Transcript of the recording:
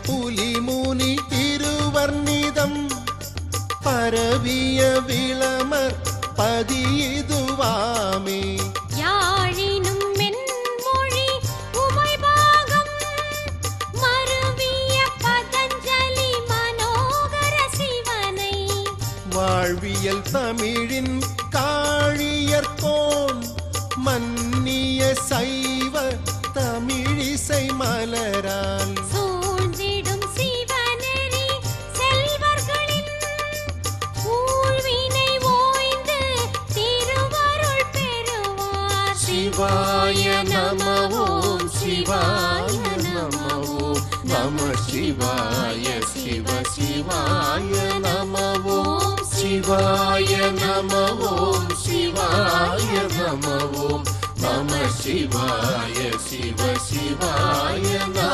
புலிமுனி திருவர்ணிதம் பரவிய விளமர் பதியுதுவாமே யாழினும் மென்மொழி உமைபாகம் மருவிய பதஞ்சலி மனோகர சிவனை வாழ்வியல் தமிழின் காழியர்கோன் மன்னிய சைவ தமிழிசை மலரால் சூழ்ந்திடும் சிவநெறி செல்வர்களின் ஊழ்வினை ஓய்ந்து திருவருள் பெறுவார். சிவாய நம ஓம் சிவாய நம ஓம் நம சிவாய சிவ சிவாய நம ஓம் சிவாய நம ஓம் சிவாய நம ஓம் நம சிவாய சிவ சிவாய நம